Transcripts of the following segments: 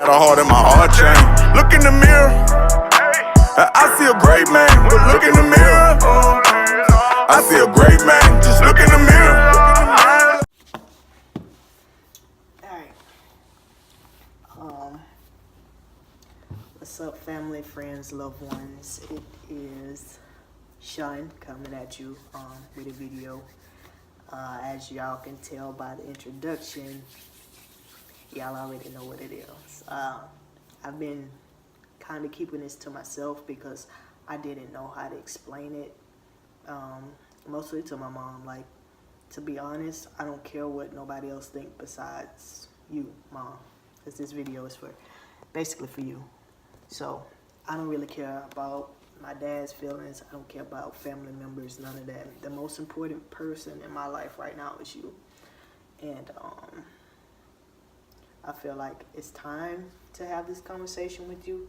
Got a heart in my heart chain. Look in the mirror. I see a great man, but look in the mirror. I see a great man, just look in the mirror. Alright. What's up, family, friends, loved ones? It is Sean coming at you with a video. As y'all can tell by the introduction, y'all already know what it is. I've been kind of keeping this to myself because I didn't know how to explain it, mostly to my mom. Like, to be honest, I don't care what nobody else thinks besides you, Mom, because this video is basically for you. So I don't really care about my dad's feelings. I don't care about family members, none of that. The most important person in my life right now is you. And I feel like it's time to have this conversation with you.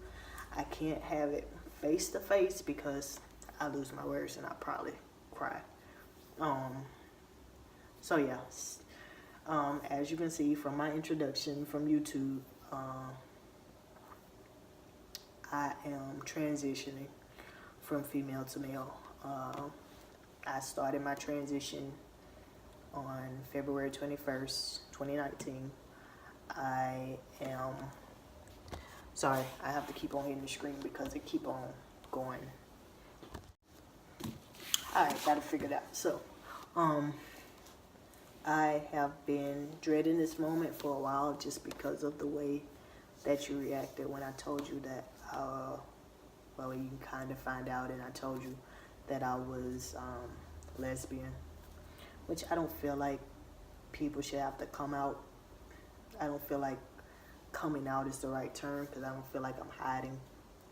I can't have it face to face because I lose my words and I probably cry. So yeah, as you can see from my introduction from YouTube, I am transitioning from female to male. I started my transition on February 21st, 2019. I am sorry, I have to keep on hitting the screen because it keep on going. Alright, gotta figure it out. So, I have been dreading this moment for a while just because of the way that you reacted when I told you that, well, you can kind of find out, and I told you that I was lesbian, which I don't feel like people should have to come out. I don't feel like coming out is the right term because I don't feel like I'm hiding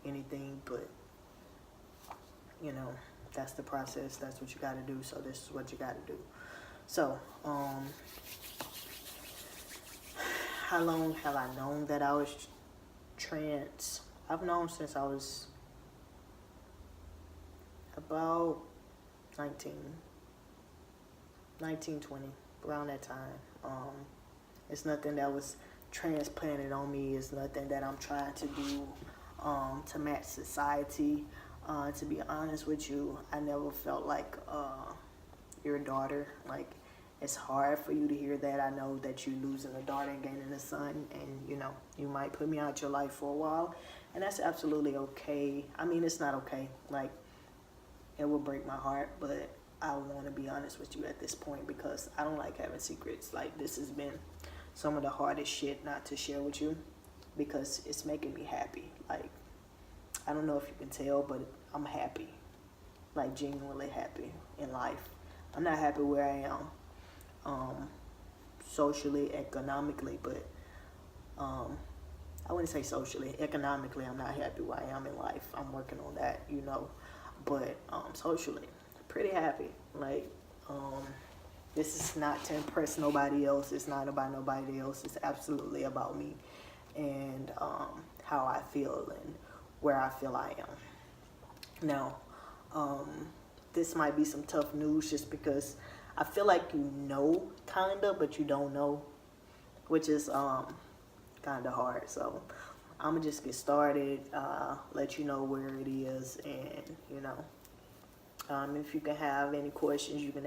anything, but you know, that's the process. That's what you got to do. So this is what you got to do. So, how long have I known that I was trans? I've known since I was about 19, 20, around that time. It's nothing that was transplanted on me. It's nothing that I'm trying to do to match society. To be honest with you, I never felt like your daughter. Like, it's hard for you to hear that. I know that you're losing a daughter and gaining a son, and you know, you might put me out your life for a while, and that's absolutely okay. I mean, it's not okay. Like, it will break my heart, but I want to be honest with you at this point because I don't like having secrets. Like, this has been some of the hardest shit not to share with you because it's making me happy. Like, I don't know if you can tell, but I'm happy. Like, genuinely happy in life. I'm not happy where I am, socially, economically, but I wouldn't say socially. Economically, I'm not happy where I am in life. I'm working on that, you know. But socially, pretty happy. Like, this is not to impress nobody else. It's not about nobody else. It's absolutely about me and how I feel and where I feel I am. Now, this might be some tough news just because I feel like you know, kinda, but you don't know, which is kinda hard. So I'm gonna just get started, let you know where it is, and you know, if you can have any questions, you can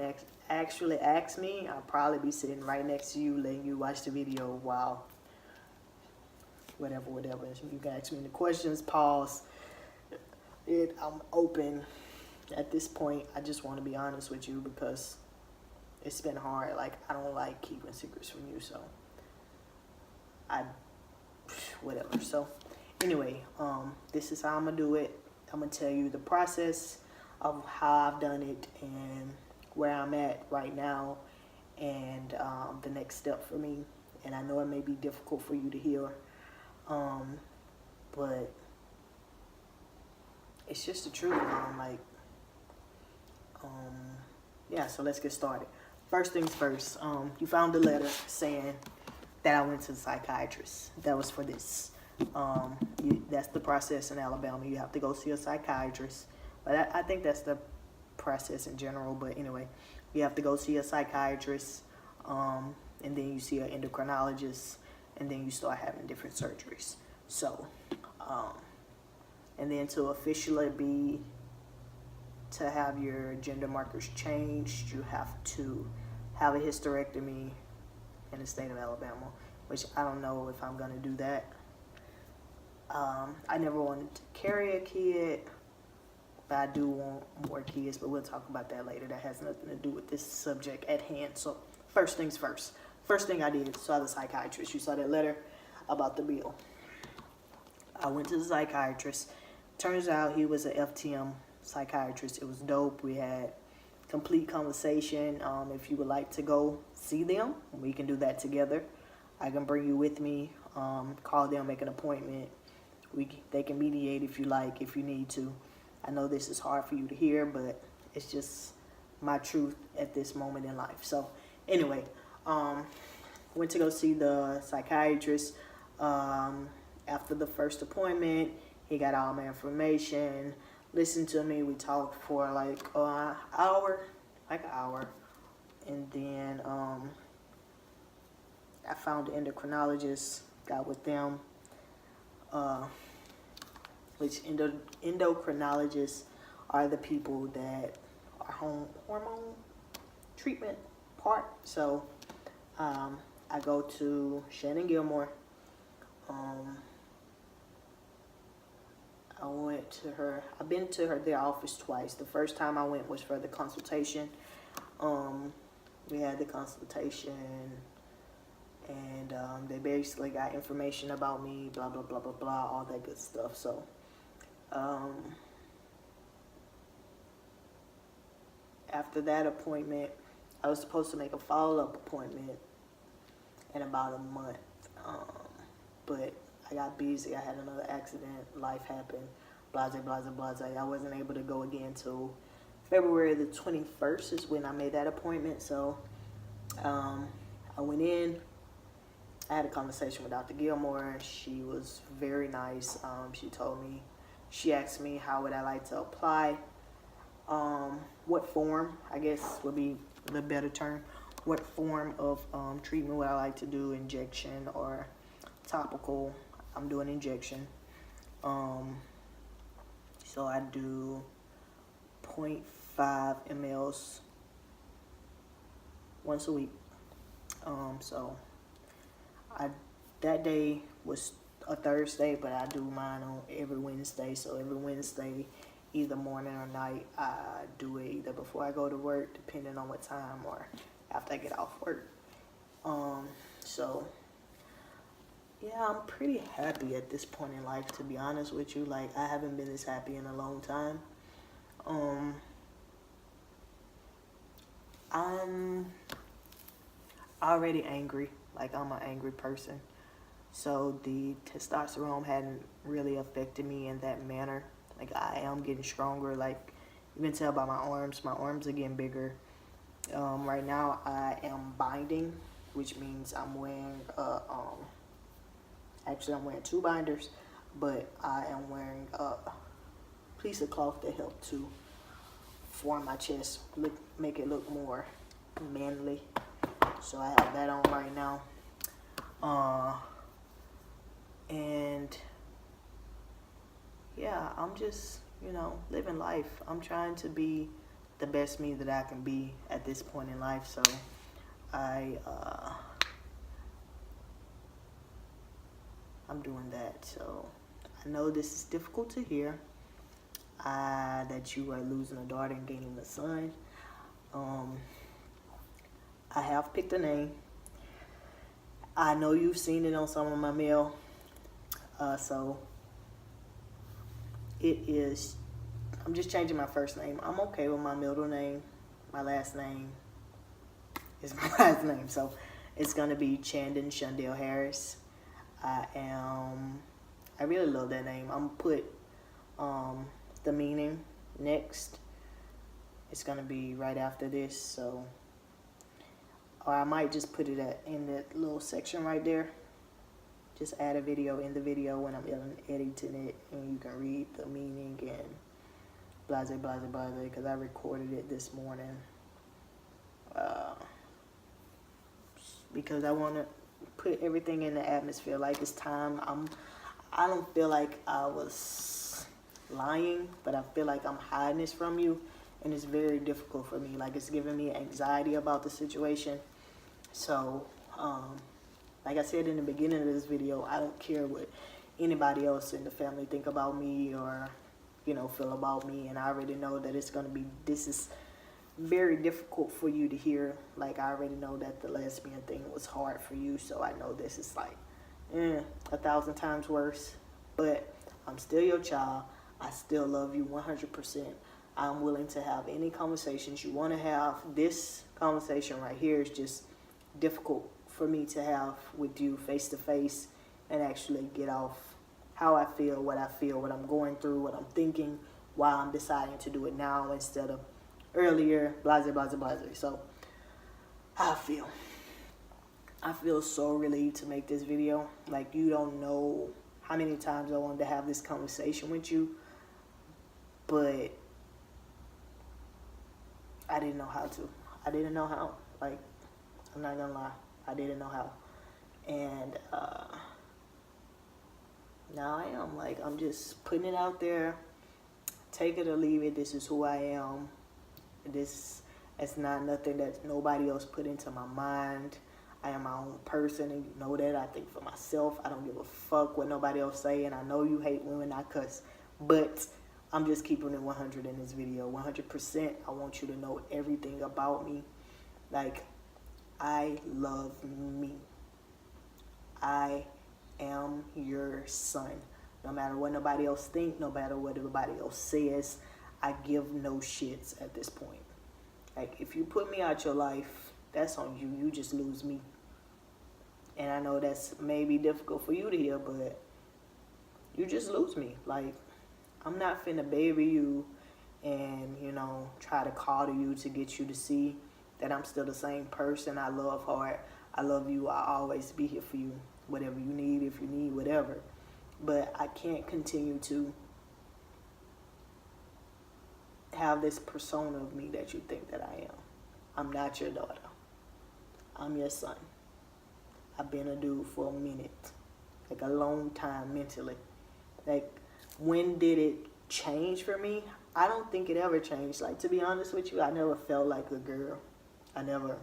actually ask me. I'll probably be sitting right next to you, letting you watch the video while whatever. You can ask me any questions, pause it. I'm open at this point. I just want to be honest with you because it's been hard. Like, I don't like keeping secrets from you, so whatever. So anyway, this is how I'm gonna do it. I'm gonna tell you the process of how I've done it and where I'm at right now, and the next step for me. And I know it may be difficult for you to hear, but it's just the truth, Mom. Like, yeah, so let's get started. First things first, you found a letter saying that I went to the psychiatrist. That was for this. That's the process in Alabama. You have to go see a psychiatrist. But I think that's the process in general. But anyway, you have to go see a psychiatrist, and then you see an endocrinologist, and then you start having different surgeries. So, and then to officially to have your gender markers changed, you have to have a hysterectomy in the state of Alabama, which I don't know if I'm going to do that. I never wanted to carry a kid, but I do want more kids, but we'll talk about that later. That has nothing to do with this subject at hand. So first things first. First thing I did, saw the psychiatrist. You saw that letter about the bill. I went to the psychiatrist. Turns out he was an FTM psychiatrist. It was dope. We had complete conversation. If you would like to go see them, we can do that together. I can bring you with me. Call them, make an appointment. They can mediate if you like, if you need to. I know this is hard for you to hear, but it's just my truth at this moment in life. So anyway, went to go see the psychiatrist. After the first appointment, he got all my information, listened to me. We talked for like an hour. And then I found the endocrinologist, got with them, which endocrinologists are the people that are hormone treatment part. So I go to Shannon Gilmore. I went to her. I've been to their office twice. The first time I went was for the consultation. We had the consultation, and they basically got information about me, blah, blah, blah, blah, blah, all that good stuff. So after that appointment, I was supposed to make a follow-up appointment in about a month, but I got busy. I had another accident. Life happened. Blase, blase, blase. I wasn't able to go again till February the 21st is when I made that appointment. So I went in. I had a conversation with Dr. Gilmore. She was very nice. She asked me how would I like to apply. What form, I guess would be the better term. What form of treatment would I like to do, injection or topical? I'm doing injection. So I do 0.5 mLs once a week. So that day was a Thursday, but I do mine on every Wednesday. So every Wednesday, either morning or night, I do it either before I go to work, depending on what time, or after I get off work. So yeah, I'm pretty happy at this point in life, to be honest with you. Like, I haven't been this happy in a long time. I'm already angry. Like, I'm an angry person. So the testosterone hadn't really affected me in that manner. Like, I am getting stronger. Like, you can tell by my arms. My arms are getting bigger. Right now, I am binding, which means I'm wearing actually, I'm wearing 2 binders, but I am wearing a piece of cloth that help to form my chest, make it look more manly. So I have that on right now. And yeah, I'm just, living life. I'm trying to be the best me that I can be at this point in life. So I'm doing that. So I know this is difficult to hear, that you are losing a daughter and gaining a son. I have picked a name. I know you've seen it on some of my mail. So it is, I'm just changing my first name. I'm okay with my middle name. My last name is my last name. So it's going to be Chandon Shundell Harris. I really love that name. I'm going to put the meaning next. It's going to be right after this. So, or I might just put it in that little section right there. Just add a video in the video when I'm editing it, and you can read the meaning and blase, blase, blase, because I recorded it this morning. Because I want to put everything in the atmosphere. Like, it's time. I don't feel like I was lying, but I feel like I'm hiding this from you, and it's very difficult for me. Like, it's giving me anxiety about the situation. So, like I said in the beginning of this video, I don't care what anybody else in the family think about me or, you know, feel about me. And I already know that this is very difficult for you to hear. Like, I already know that the lesbian thing was hard for you. So I know this is like 1,000 times worse. But I'm still your child. I still love you 100%. I'm willing to have any conversations you want to have. This conversation right here is just difficult for me to have with you face to face and actually get off how I feel, what I'm going through, what I'm thinking, why I'm deciding to do it now instead of earlier, blase, blase, blase. So, how I feel so relieved to make this video. Like, you don't know how many times I wanted to have this conversation with you, but I didn't know how to. I didn't know how. Like, I'm not gonna lie. I didn't know how. And now I am. Like, I'm just putting it out there. Take it or leave it. This is who I am. It's not nothing that nobody else put into my mind. I am my own person, and you know that. I think for myself. I don't give a fuck what nobody else say. And I know you hate women I cuss, but I'm just keeping it 100 in this video. 100%. I want you to know everything about me. Like, I love me. I am your son. No matter what nobody else think, no matter what everybody else says, I give no shits at this point. Like, if you put me out your life, that's on you. You just lose me. And I know that's maybe difficult for you to hear, but you just lose me. Like, I'm not finna baby you and, you know, try to coddle you to get you to see that I'm still the same person. I love hard. I love you. I'll always be here for you. Whatever you need, if you need, whatever. But I can't continue to have this persona of me that you think that I am. I'm not your daughter. I'm your son. I've been a dude for a minute. Like, a long time mentally. Like, when did it change for me? I don't think it ever changed. Like, to be honest with you, I never felt like a girl. I never.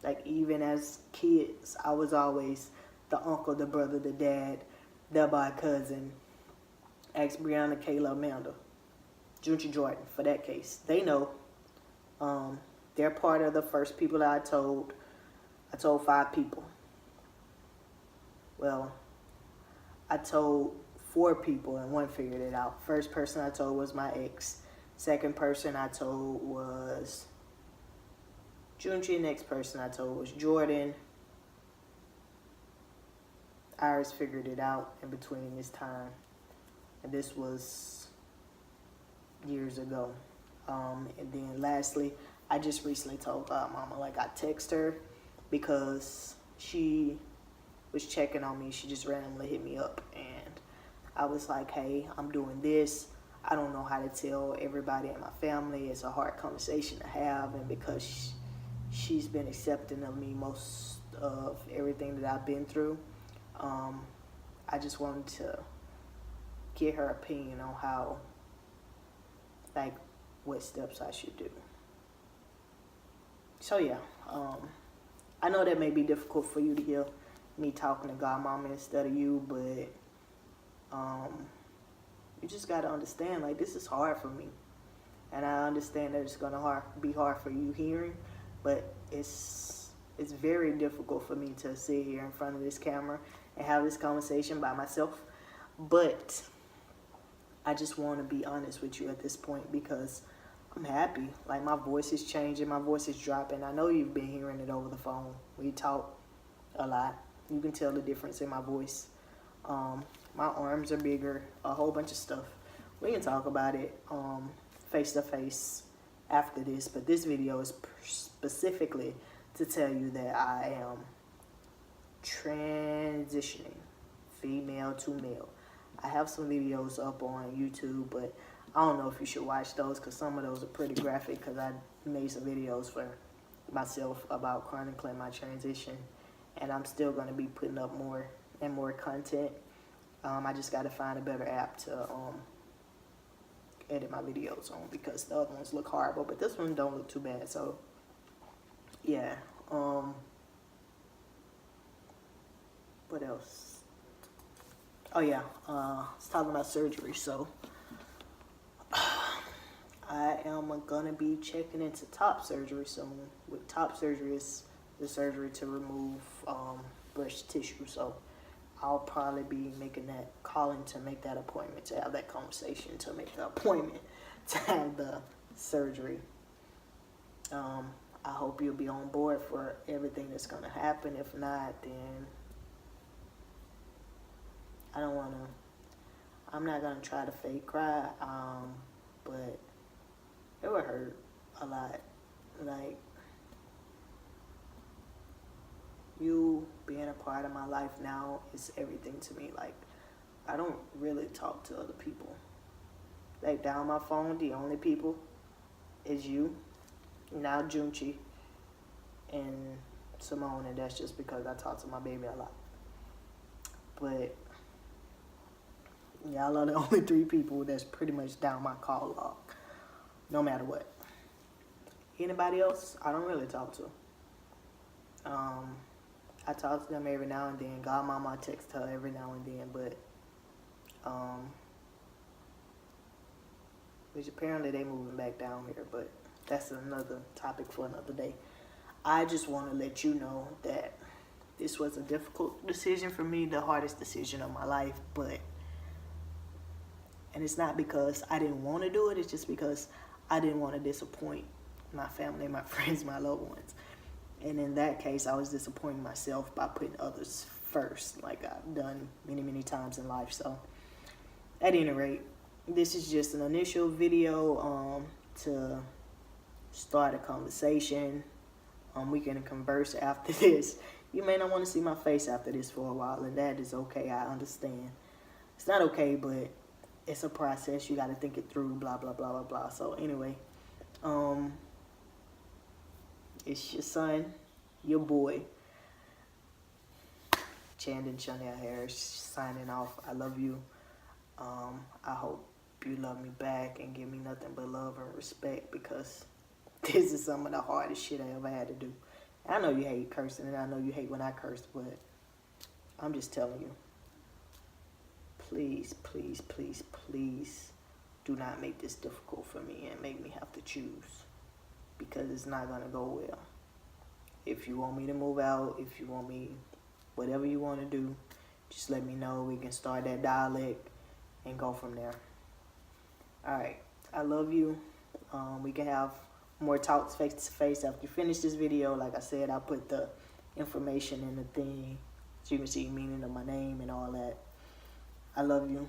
Like, even as kids, I was always the uncle, the brother, the dad, the by cousin. Ask Brianna, Kayla, Amanda, Junior Jordan, for that case. They know. They're part of the first people that I told. I told 5 people. Well, I told 4 people and one figured it out. First person I told was my ex. Second person I told was Junchi. Next person I told was Jordan. Iris figured it out in between this time. And this was years ago. And then lastly, I just recently told Mama, like, I text her because she was checking on me. She just randomly hit me up. And I was like, hey, I'm doing this. I don't know how to tell everybody in my family. It's a hard conversation to have. And because she's been accepting of me most of everything that I've been through, I just wanted to get her opinion on how, like, what steps I should do. So yeah, I know that may be difficult for you to hear me talking to Godmama instead of you, but you just gotta understand, like, this is hard for me, and I understand that it's gonna be hard for you hearing, but it's very difficult for me to sit here in front of this camera and have this conversation by myself. But I just want to be honest with you at this point because I'm happy. Like, my voice is changing, my voice is dropping. I know you've been hearing it over the phone. We talk a lot. You can tell the difference in my voice. My arms are bigger, a whole bunch of stuff. We can talk about it face to face after this, but this video is specifically to tell you that I am transitioning female to male. I have some videos up on YouTube, but I don't know if you should watch those because some of those are pretty graphic because I made some videos for myself about chronicling my transition, and I'm still going to be putting up more and more content. I just got to find a better app to edit my videos on, because the other ones look horrible, but this one don't look too bad. So yeah. What else? Oh yeah, it's talking about surgery. So I am gonna be checking into top surgery soon. With top surgery, is the surgery to remove breast tissue. So I'll probably be making that, calling to make that appointment, to have that conversation, to make the appointment to have the surgery. I hope you'll be on board for everything that's gonna happen. If not, then I'm not gonna try to fake cry, but it would hurt a lot. Like, you being a part of my life now is everything to me. Like, I don't really talk to other people. Like, down my phone, the only people is you, now Junchi, and Simone, and that's just because I talk to my baby a lot. But y'all are the only 3 people that's pretty much down my call log, no matter what. Anybody else, I don't really talk to. I talk to them every now and then. Godmama, I text her every now and then, but which apparently they moving back down here, but that's another topic for another day. I just want to let you know that this was a difficult decision for me, the hardest decision of my life, and it's not because I didn't want to do it, it's just because I didn't want to disappoint my family, my friends, my loved ones. And in that case, I was disappointing myself by putting others first, like I've done many, many times in life. So at any rate, this is just an initial video to start a conversation. We can converse after this. You may not want to see my face after this for a while, and that is okay. I understand. It's not okay, but it's a process. You got to think it through, blah, blah, blah, blah, blah. So anyway, it's your son, your boy, Chandon Chanel Harris, signing off. I love you. I hope you love me back and give me nothing but love and respect, because this is some of the hardest shit I ever had to do. I know you hate cursing, and I know you hate when I curse, but I'm just telling you. Please, please, please, please do not make this difficult for me and make me have to choose, because it's not going to go well. If you want me to move out, if you want me, whatever you want to do, just let me know. We can start that dialect and go from there. All right. I love you. We can have more talks face to face after you finish this video. Like I said, I'll put the information in the thing so you can see the meaning of my name and all that. I love you.